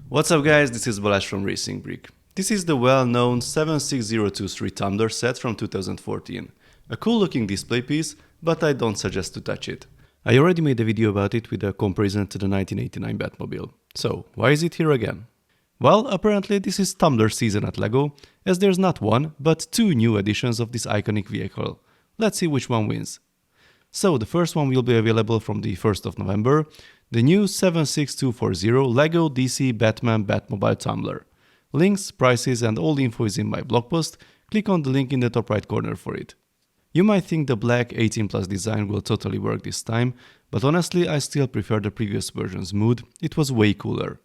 What's up guys, this is Balázs from Racing Brick. This is the well-known 76023 tumbler set from 2014. A cool looking display piece, but I don't suggest to touch it. I already made a video about it with a comparison to the 1989 Batmobile. So, why is it here again? Well, apparently this is tumbler season at LEGO, as there's not one, but two new editions of this iconic vehicle. Let's see which one wins. So, the first one will be available from the 1st of November, the new 76240 LEGO DC Batman Batmobile Tumbler. Links, prices and all the info is in my blog post, click on the link in the top right corner for it. You might think the black 18 Plus design will totally work this time, but honestly I still prefer the previous version's mood, it was way cooler.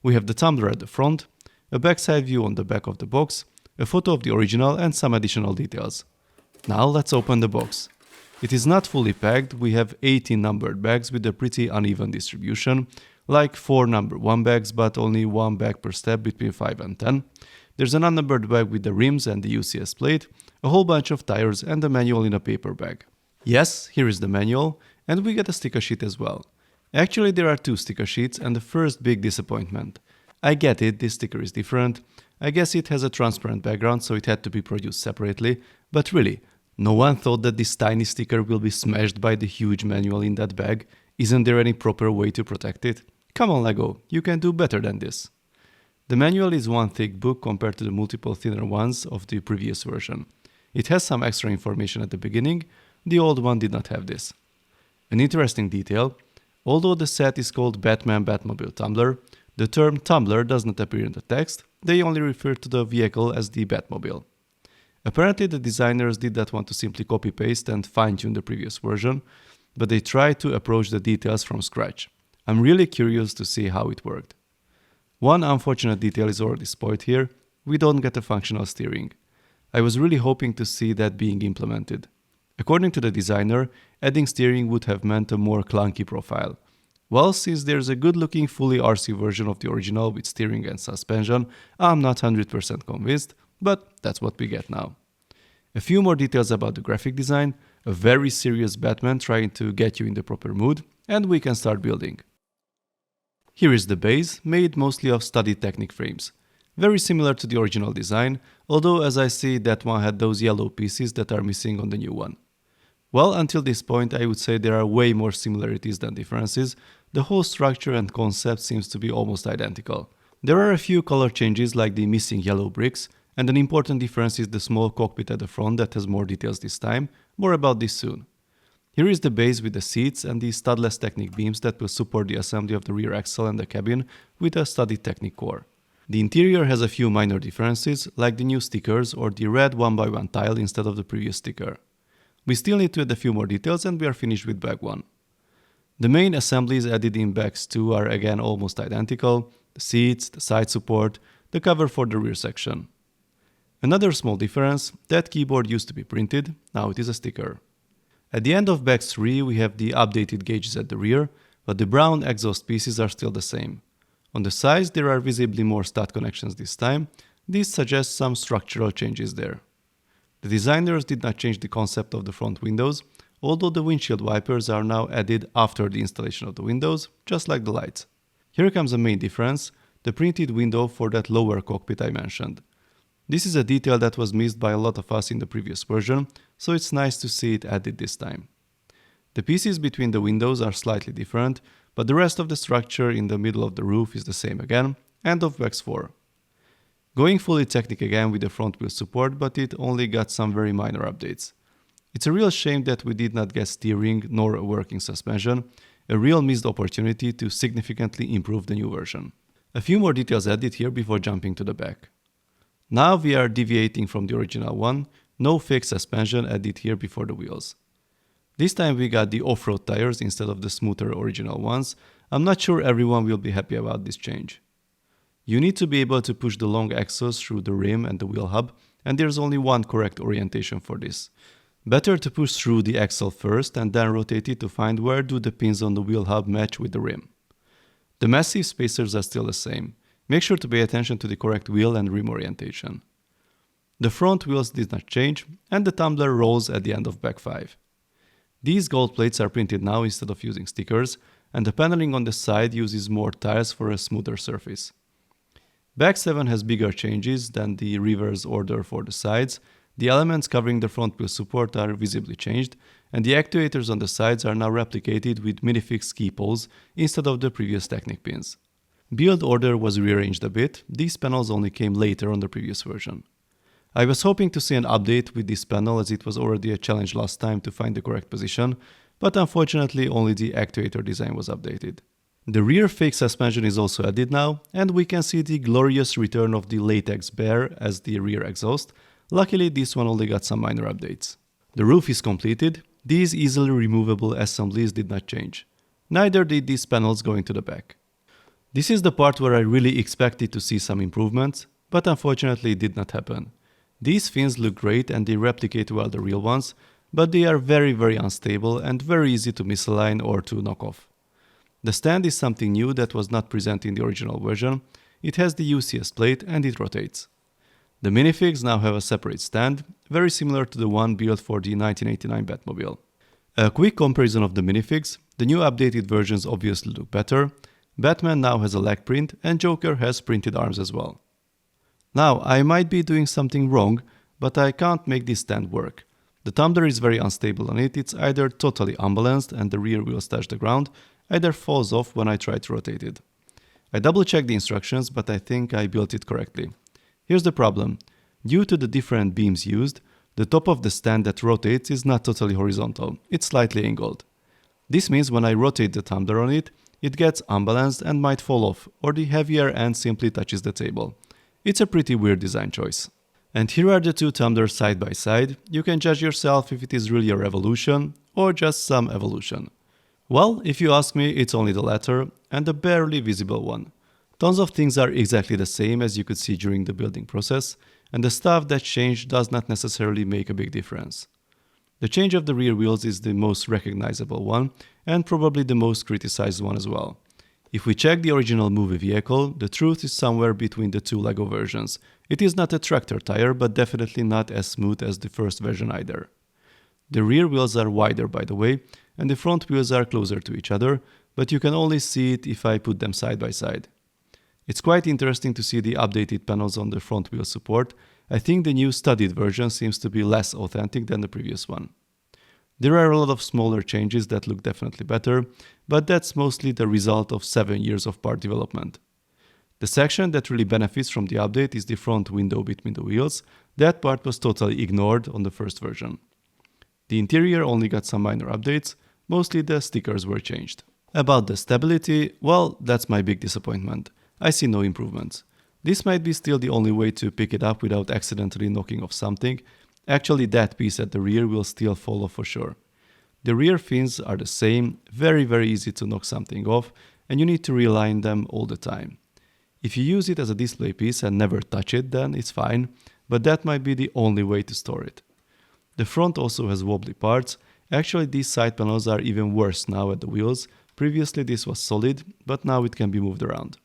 We have the tumbler at the front, a backside view on the back of the box, a photo of the original and some additional details. Now let's open the box. It is not fully packed, we have 18 numbered bags with a pretty uneven distribution, like 4 number 1 bags but only 1 bag per step between 5 and 10. There's an unnumbered bag with the rims and the UCS plate, a whole bunch of tires and a manual in a paper bag. Yes, here is the manual, and we get a sticker sheet as well. Actually there are 2 sticker sheets and the first big disappointment. I get it, this sticker is different, I guess it has a transparent background so it had to be produced separately, but really, no one thought that this tiny sticker will be smashed by the huge manual in that bag. Isn't there any proper way to protect it? Come on LEGO, you can do better than this. The manual is one thick book compared to the multiple thinner ones of the previous version. It has some extra information at the beginning, the old one did not have this. An interesting detail, although the set is called Batman Batmobile Tumbler, the term tumbler does not appear in the text, they only refer to the vehicle as the Batmobile. Apparently the designers did not want to simply copy-paste and fine-tune the previous version, but they tried to approach the details from scratch. I'm really curious to see how it worked. One unfortunate detail is already spoiled here, we don't get a functional steering. I was really hoping to see that being implemented. According to the designer, adding steering would have meant a more clunky profile. Well, since there's a good-looking fully RC version of the original with steering and suspension, I'm not 100% convinced, but that's what we get now. A few more details about the graphic design, a very serious Batman trying to get you in the proper mood, and we can start building. Here is the base, made mostly of studied Technic frames. Very similar to the original design, although as I see that one had those yellow pieces that are missing on the new one. Well, until this point I would say there are way more similarities than differences, the whole structure and concept seems to be almost identical. There are a few color changes like the missing yellow bricks, and an important difference is the small cockpit at the front that has more details this time, more about this soon. Here is the base with the seats and the studless Technic beams that will support the assembly of the rear axle and the cabin with a studied Technic core. The interior has a few minor differences, like the new stickers or the red 1x1 tile instead of the previous sticker. We still need to add a few more details and we are finished with bag 1. The main assemblies added in bags 2 are again almost identical, the seats, the side support, the cover for the rear section. Another small difference, that keyboard used to be printed, now it is a sticker. At the end of bag 3 we have the updated gauges at the rear, but the brown exhaust pieces are still the same. On the sides there are visibly more stud connections this time, this suggests some structural changes there. The designers did not change the concept of the front windows, although the windshield wipers are now added after the installation of the windows, just like the lights. Here comes a main difference, the printed window for that lower cockpit I mentioned. This is a detail that was missed by a lot of us in the previous version, so it's nice to see it added this time. The pieces between the windows are slightly different, but the rest of the structure in the middle of the roof is the same again, and of Vex 4. Going fully Technic again with the front wheel support, but it only got some very minor updates. It's a real shame that we did not get steering nor a working suspension, a real missed opportunity to significantly improve the new version. A few more details added here before jumping to the back. Now we are deviating from the original one, no fake suspension added here before the wheels. This time we got the off-road tires instead of the smoother original ones. I'm not sure everyone will be happy about this change. You need to be able to push the long axles through the rim and the wheel hub, and there's only one correct orientation for this. Better to push through the axle first and then rotate it to find where do the pins on the wheel hub match with the rim. The massive spacers are still the same. Make sure to pay attention to the correct wheel and rim orientation. The front wheels did not change, and the tumbler rolls at the end of bag 5. These gold plates are printed now instead of using stickers, and the paneling on the side uses more tiles for a smoother surface. Back 7 has bigger changes than the reverse order for the sides. The elements covering the front wheel support are visibly changed, and the actuators on the sides are now replicated with minifix key poles instead of the previous Technic pins. Build order was rearranged a bit. These panels only came later on the previous version. I was hoping to see an update with this panel, as it was already a challenge last time to find the correct position, but unfortunately only the actuator design was updated. The rear fake suspension is also added now, and we can see the glorious return of the latex bear as the rear exhaust. Luckily, this one only got some minor updates. The roof is completed. These easily removable assemblies did not change. Neither did these panels going to the back. This is the part where I really expected to see some improvements, but unfortunately it did not happen. These fins look great and they replicate well the real ones, but they are very unstable and very easy to misalign or to knock off. The stand is something new that was not present in the original version. It has the UCS plate and it rotates. The minifigs now have a separate stand, very similar to the one built for the 1989 Batmobile. A quick comparison of the minifigs. The new updated versions obviously look better. Batman now has a leg print and Joker has printed arms as well. Now, I might be doing something wrong, but I can't make this stand work. The tumbler is very unstable on it. It's either totally unbalanced and the rear wheels touch the ground, either falls off when I try to rotate it. I double checked the instructions, but I think I built it correctly. Here's the problem. Due to the different beams used, the top of the stand that rotates is not totally horizontal, it's slightly angled. This means when I rotate the tumbler on it, it gets unbalanced and might fall off, or the heavier end simply touches the table. It's a pretty weird design choice. And here are the two tumblers side by side. You can judge yourself if it is really a revolution or just some evolution. Well, if you ask me, it's only the latter, and a barely visible one. Tons of things are exactly the same as you could see during the building process, and the stuff that changed does not necessarily make a big difference. The change of the rear wheels is the most recognizable one, and probably the most criticized one as well. If we check the original movie vehicle, the truth is somewhere between the two LEGO versions. It is not a tractor tire, but definitely not as smooth as the first version either. The rear wheels are wider, by the way, and the front wheels are closer to each other, but you can only see it if I put them side by side. It's quite interesting to see the updated panels on the front wheel support. I think the new studied version seems to be less authentic than the previous one. There are a lot of smaller changes that look definitely better, but that's mostly the result of 7 years of part development. The section that really benefits from the update is the front window between the wheels. That part was totally ignored on the first version. The interior only got some minor updates, mostly the stickers were changed. About the stability, well, that's my big disappointment. I see no improvements. This might be still the only way to pick it up without accidentally knocking off something. Actually, that piece at the rear will still fall off for sure. The rear fins are the same, very easy to knock something off, and you need to realign them all the time. If you use it as a display piece and never touch it, then it's fine, but that might be the only way to store it. The front also has wobbly parts. Actually, these side panels are even worse now at the wheels. Previously this was solid, but now it can be moved around.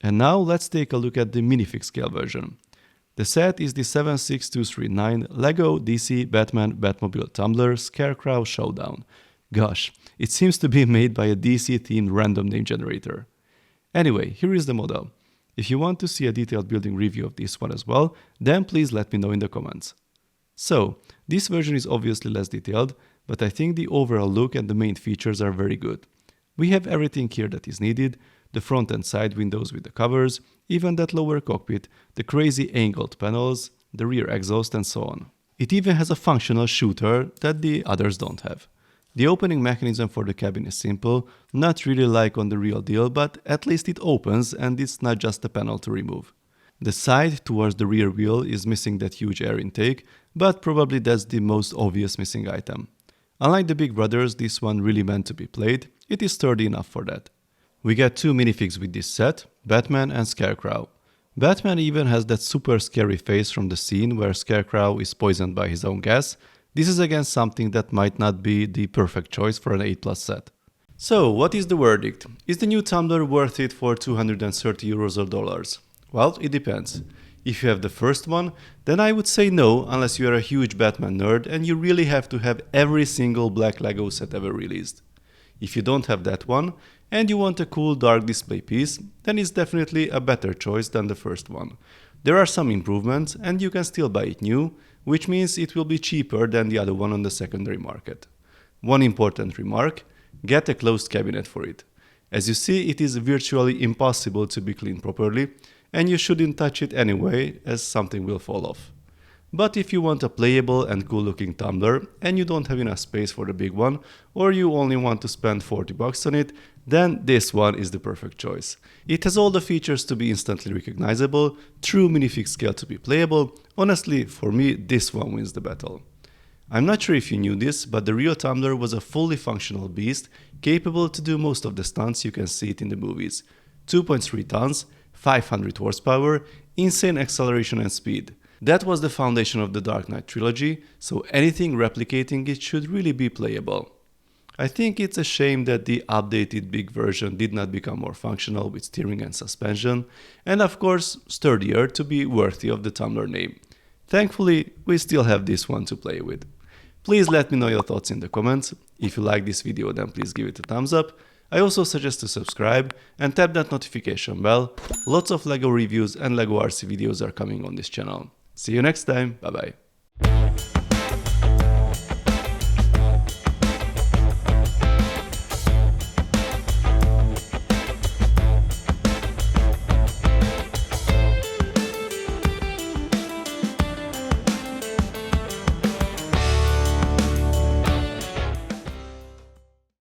And now let's take a look at the minifig scale version. The set is the 76239 LEGO DC Batman Batmobile Tumbler Scarecrow Showdown. Gosh, it seems to be made by a DC themed random name generator. Anyway, here is the model. If you want to see a detailed building review of this one as well, then please let me know in the comments. So, this version is obviously less detailed, but I think the overall look and the main features are very good. We have everything here that is needed, the front and side windows with the covers, even that lower cockpit, the crazy angled panels, the rear exhaust and so on. It even has a functional shooter that the others don't have. The opening mechanism for the cabin is simple, not really like on the real deal, but at least it opens and it's not just a panel to remove. The side towards the rear wheel is missing that huge air intake, but probably that's the most obvious missing item. Unlike the big brothers, this one really meant to be played. It is sturdy enough for that. We get two minifigs with this set, Batman and Scarecrow. Batman even has that super scary face from the scene where Scarecrow is poisoned by his own gas. This is again something that might not be the perfect choice for an 8+ set. So, what is the verdict? Is the new tumbler worth it for 230 euros or dollars? Well, it depends. If you have the first one, then I would say no, unless you are a huge Batman nerd and you really have to have every single black LEGO set ever released. If you don't have that one, and you want a cool dark display piece, then it's definitely a better choice than the first one. There are some improvements, and you can still buy it new, which means it will be cheaper than the other one on the secondary market. One important remark: get a closed cabinet for it. As you see, it is virtually impossible to be cleaned properly, and you shouldn't touch it anyway, as something will fall off. But if you want a playable and cool looking tumbler and you don't have enough space for the big one, or you only want to spend $40 on it, then this one is the perfect choice. It has all the features to be instantly recognizable, true minifig scale to be playable. Honestly, for me, this one wins the battle. I'm not sure if you knew this, but the real tumbler was a fully functional beast, capable to do most of the stunts you can see it in the movies. 2.3 tons, 500 horsepower, insane acceleration and speed. That was the foundation of the Dark Knight trilogy, so anything replicating it should really be playable. I think it's a shame that the updated big version did not become more functional with steering and suspension, and of course sturdier to be worthy of the tumbler name. Thankfully, we still have this one to play with. Please let me know your thoughts in the comments. If you like this video, then please give it a thumbs up. I also suggest to subscribe and tap that notification bell. Lots of LEGO reviews and LEGO RC videos are coming on this channel. See you next time, bye bye.